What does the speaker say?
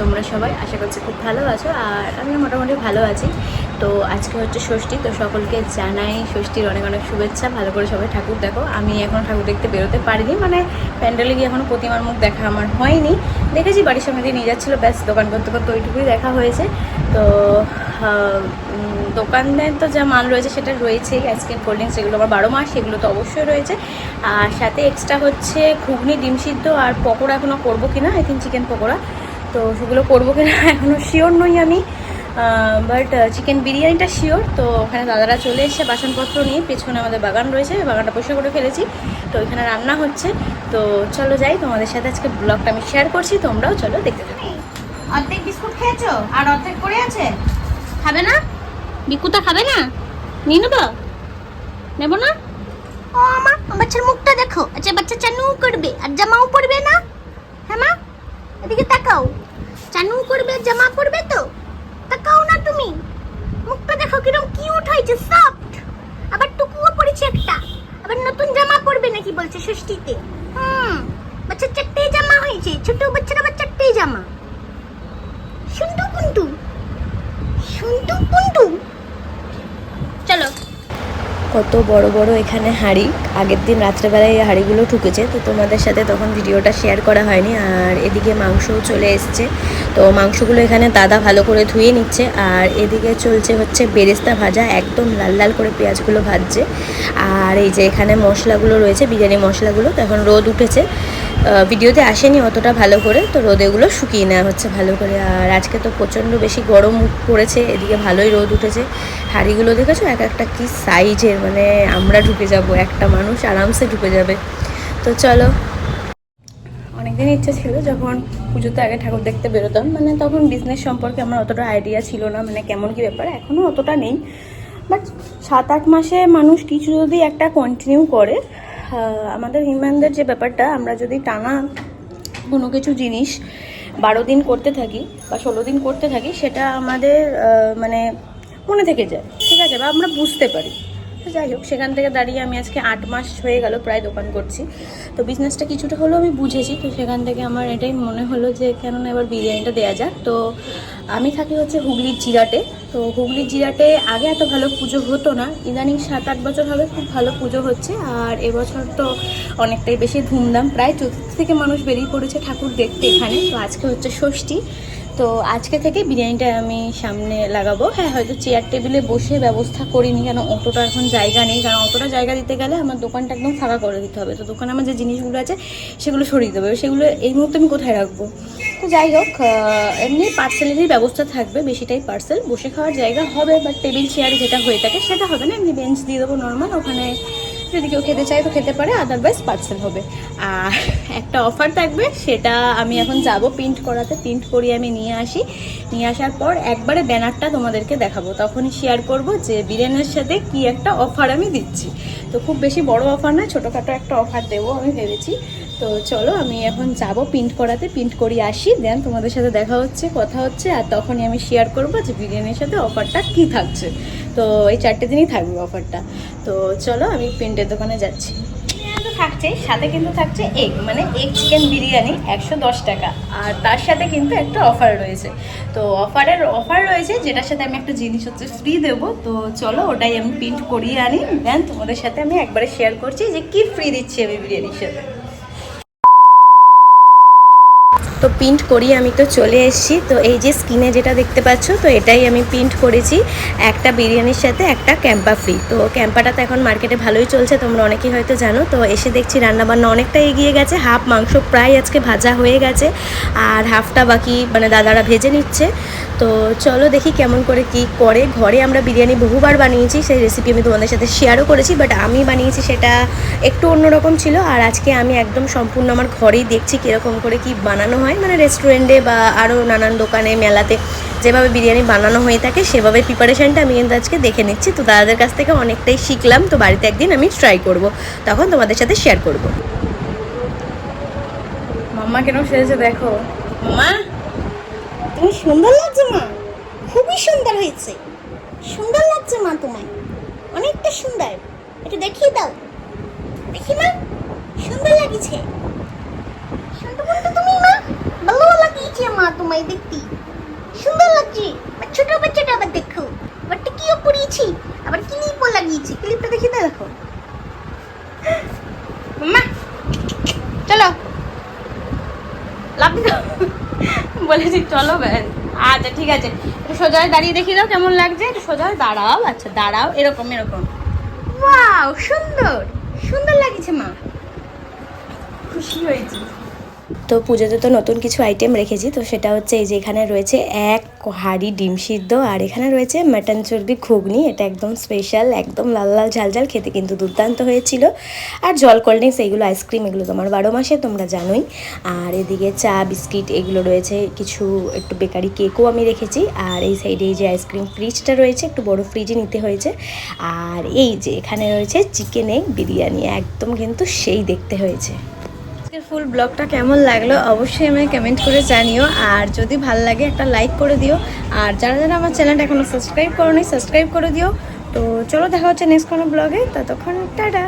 তোমরা সবাই? আশা করছি খুব ভালো আছো, আর আমি মোটামুটি ভালো আছি। তো আজকে হচ্ছে ষষ্ঠী, তো সকলকে জানাই ষষ্ঠীর অনেক অনেক শুভেচ্ছা। ভালো করে সবাই ঠাকুর দেখো। আমি এখন ঠাকুর দেখতে বেরোতে পারিনি, মানে প্যান্ডেলে গিয়ে এখনও প্রতিমার মুখ দেখা আমার হয়নি। দেখেছি বাড়ির সামনে দিয়ে নিয়ে যাচ্ছিলো, ব্যাস দোকান করতে করতে ওইটুকুই দেখা হয়েছে। তো দোকানের তো যা মাল রয়েছে সেটা রয়েছেই, আইসক্রিম কোল্ড ড্রিঙ্কস যেগুলো আমার 12 মাস সেগুলো তো অবশ্যই রয়েছে। আর সাথে এক্সট্রা হচ্ছে ঘুগনি, ডিম সিদ্ধ আর পকোড়া এখনও করবো কিনা, আই থিঙ্ক চিকেন পকোড়া। তো সেগুলো করবো কিনা এখনও শিওর নই আমি, বাট চিকেন বিরিয়ানিটা শিওর। তো ওখানে দাদারা চলে এসছে বাসনপত্র নিয়ে, পেছনে আমাদের বাগান রয়েছে, বাগানটা পরিষ্কার করে ফেলেছি। তো ওইখানে রান্না হচ্ছে। তো চলো যাই, তোমাদের সাথে আজকে ব্লগটা আমি শেয়ার করছি, তোমরাও চলো দেখতে থাকো। অর্ধেক বিস্কুট খেয়েছো আর অর্ধেক পড়ে আছে, খাবে না? বিকুতা খাবে না? নিয়ে নেবো? নেবো না? ও মা, বাচ্চার মুখটা দেখো। আচ্ছা বাচ্চা চানু করবে আর জামাও পরবে না? হ্যাঁ মা, এদিকে তাকাও। চানু করবে আর জামা পরবে তো? তাকাও না তুমি, মুখটা দেখো কিরকম কিউট হয়েছে, সফট। আবার টুকুও পরেছে একটা, আবার নতুন জামা পরবে নাকি বলছে ষষ্ঠীতে। বাচ্চার চারটে জামা হয়েছে, ছোট বাচ্চার আবার চারটে জামা। শুনটু কুন্টু, শুনটু কুন্টু। চলো। কত বড় বড় এখানে হাঁড়ি, আগের দিন রাত্রেবেলায় এই হাঁড়িগুলো ঠুকেছে, তো তোমাদের সাথে তখন ভিডিওটা শেয়ার করা হয়নি। আর এদিকে মাংসও চলে এসছে, তো মাংসগুলো এখানে দাদা ভালো করে ধুয়ে নিচ্ছে। আর এদিকে চলছে হচ্ছে বেরেস্তা ভাজা, একদম লাল লাল করে পেঁয়াজগুলো ভাজছে। আর এই যে এখানে মশলাগুলো রয়েছে, বিরিয়ানি মশলাগুলো, তো এখন রোদ উঠেছে, ভিডিওতে আসেনি অতটা ভালো করে, তো রোদেগুলো শুকিয়ে নেওয়া হচ্ছে ভালো করে। আর আজকে তো প্রচণ্ড বেশি গরম পড়েছে, এদিকে ভালোই রোদ উঠেছে। হাঁড়িগুলো দেখেছো এক একটা কি সাইজের, মানে আমরা ঢুকে যাব, একটা মানুষ আরামসে ঢুকে যাবে। তো চলো। অনেকদিন ইচ্ছা ছিল যখন পুজোতে আগে ঠাকুর দেখতে বেরোতাম, মানে তখন বিজনেস সম্পর্কে আমার অতটা আইডিয়া ছিল না, মানে কেমন কী ব্যাপার, এখনও অতটা নেই। বাট 7-8 মাসে মানুষ কিছু যদি একটা কন্টিনিউ করে, আমাদের হিউম্যানদের যে ব্যাপারটা, আমরা যদি টানা কোনো কিছু জিনিস 12 দিন করতে থাকি বা 16 দিন করতে থাকি, সেটা আমাদের মানে মনে থেকে যায়, ঠিক আছে, বা আমরা বুঝতে পারি। তো যাই হোক, সেখান থেকে দাঁড়িয়ে আমি আজকে 8 মাস হয়ে গেল প্রায় দোকান করছি, তো বিজনেসটা কিছুটা হলেও আমি বুঝেছি। তো সেখান থেকে আমার এটাই মনে হলো যে কেননা এবার বিরিয়ানিটা দেওয়া যাক। তো আমি থাকি হচ্ছে হুগলির জিরাটে। তো হুগলির জিরাটে আগে এত ভালো পুজো হতো না, ইদানিং 7-8 বছর হবে খুব ভালো পুজো হচ্ছে। আর এবছর তো অনেকটাই বেশি ধুমধাম, প্রায় চতুর্থ থেকে মানুষ বেরিয়ে পড়েছে ঠাকুর দেখতে এখানে। তো আজকে হচ্ছে ষষ্ঠী, তো আজকে থেকে বিরিয়ানিটা আমি সামনে লাগাবো। হ্যাঁ, হয়তো চেয়ার টেবিলে বসে ব্যবস্থা করিনি, কেন অতটা এখন জায়গা নেই, কারণ অতটা জায়গা দিতে গেলে আমার দোকানটা একদম ফাঁকা করে দিতে হবে। তো দোকানে আমার যে জিনিসগুলো আছে সেগুলো সরিয়ে দিতে হবে, সেগুলো এই মুহূর্তে আমি কোথায় রাখবো? তো যাই হোক, এমনি পার্সেলেরই ব্যবস্থা থাকবে, বেশিটাই পার্সেল, বসে খাওয়ার জায়গা হবে, বাট টেবিল চেয়ার যেটা হয়ে থাকে সেটা হবে না, এমনি বেঞ্চ দিয়ে দেবো নর্মাল, ওখানে যদি কেউ খেতে চায় তো খেতে পারে, আদারওয়াইজ পার্সেল হবে। আর একটা অফার থাকবে, সেটা আমি এখন যাব প্রিন্ট করাতে, প্রিন্ট করিয়ে আমি নিয়ে আসি, নিয়ে আসার পর একবারে ব্যানারটা তোমাদেরকে দেখাবো, তখনই শেয়ার করব যে বিরিয়ানির সাথে কি একটা অফার আমি দিচ্ছি। তো খুব বেশি বড় অফার না, ছোটোখাটো একটা অফার দেবো আমি ভেবেছি। তো চলো, আমি এখন যাব প্রিন্ট করাতে, প্রিন্ট করিয়ে আসি, দেন তোমাদের সাথে দেখা হচ্ছে, কথা হচ্ছে, আর তখনই আমি শেয়ার করবো যে বিরিয়ানির সাথে অফারটা কি থাকছে। তো এই 4টে দিনই থাকবে অফারটা। তো চলো, আমি প্রিন্টের দোকানে যাচ্ছি। থাকছে সাথে কিন্তু থাকছে এগ, মানে এগ চিকেন বিরিয়ানি 110 টাকা, আর তার সাথে কিন্তু একটা অফার রয়েছে। তো অফার রয়েছে, যেটার সাথে আমি একটা জিনিস হচ্ছে ফ্রি দেবো। তো চলো, ওটাই আমি প্রিন্ট করিয়ে আনি, দেন তোমাদের সাথে আমি একবারে শেয়ার করছি যে কি ফ্রি দিচ্ছি আমি বিরিয়ানির সাথে। তো প্রিন্ট করিয়ে আমি তো চলে এসেছি। তো এই যে স্ক্রিনে যেটা দেখতে পাচ্ছ, তো এটাই আমি প্রিন্ট করেছি, একটা বিরিয়ানির সাথে একটা ক্যাম্পা ফ্রি। তো ক্যাম্পাটা তো এখন মার্কেটে ভালোই চলছে, তোমরা অনেকেই হয়তো জানো। তো এসে দেখছি রান্নাবান্না অনেকটা এগিয়ে গেছে, হাফ মাংস প্রায় আজকে ভাজা হয়ে গেছে, আর হাফটা বাকি মানে দাদারা ভেজে নিচ্ছে। তো চলো দেখি কেমন করে কি করে। ঘরে আমরা বিরিয়ানি বহুবার বানিয়েছি, সেই রেসিপি আমি তোমাদের সাথে শেয়ারও করেছি, বাট আমি বানিয়েছি সেটা একটু অন্যরকম ছিল। আর আজকে আমি একদম সম্পূর্ণ আমার ঘরেই দেখছি কীরকম করে কি বানানো হয়, মানে রেস্টুরেন্টে বা আরও নানান দোকানে মেলাতে যেভাবে বিরিয়ানি বানানো হয়ে থাকে সেভাবে প্রিপারেশানটা আমি কিন্তু আজকে দেখে নিচ্ছি। তো দাদাদের কাছ থেকে অনেকটাই শিখলাম, তো বাড়িতে একদিন আমি ট্রাই করব, তখন তোমাদের সাথে শেয়ার করব। মাম্মা কেন সেরেছে দেখো। মাম্মা, তুমি সুন্দর লাগছে মা, খুবই সুন্দর হয়েছে, সুন্দর লাগছে মা তোমায়, অনেকটা সুন্দর, একটু দেখিয়ে দাও, দেখি মা, সুন্দর লাগিছে, সুন্দর বলতে তুমি মা ভালো লাগি। লাগছে মা তোমায় দেখতে? সুন্দর লাগছে। ছোট বাচ্চাটা আবার দেখো, আবারটা কিও পরিয়েছি, আবার কি নিয়ে লাগিয়েছি, ক্লিপটা দেখে দেখো। মাম্মা চলো, লাভ দিও বলেছি চলো ব্যাস। আচ্ছা ঠিক আছে, একটু সোজা হয়ে দাঁড়িয়ে দেখিয়ে দাও কেমন লাগছে। একটু সোজা হয়ে দাঁড়াও, আচ্ছা দাঁড়াও, এরকম এরকম। ওয়াও, সুন্দর সুন্দর লাগছে মা, খুশি হয়েছি। তো পুজোতে তো নতুন কিছু আইটেম রেখেছি, তো সেটা হচ্ছে এই যে এখানে রয়েছে এক হাঁড়ি ডিম সিদ্ধ, আর এখানে রয়েছে মাটন চর্বি ঘুগনি। এটা একদম স্পেশাল, একদম লাল লাল ঝাল ঝাল, খেতে কিন্তু দুর্দান্ত হয়েছিল। আর জল কোল্ড ড্রিঙ্কস, এইগুলো আইসক্রিম, এগুলো তোমার 12 মাসে, তোমরা জানোই। আর এদিকে চা বিস্কিট এগুলো রয়েছে, কিছু একটু বেকারি কেকও আমি রেখেছি। আর এই সাইডে এই যে আইসক্রিম ফ্রিজটা রয়েছে, একটু বড় ফ্রিজে নিতে হয়েছে। আর এই যে এখানে রয়েছে চিকেন এগ বিরিয়ানি, একদম কিন্তু সেই দেখতে হয়েছে। ফুল ব্লগটা কেমন লাগলো অবশ্যই আমায় কমেন্ট করে জানিও, আর যদি ভালো লাগে একটা লাইক করে দিও। আর যারা যারা আমার চ্যানেলটা এখনো সাবস্ক্রাইব করোনি সাবস্ক্রাইব করে দিও। তো চলো দেখা হচ্ছে নেক্সট কোনো ব্লগে, ততক্ষণ টাটা।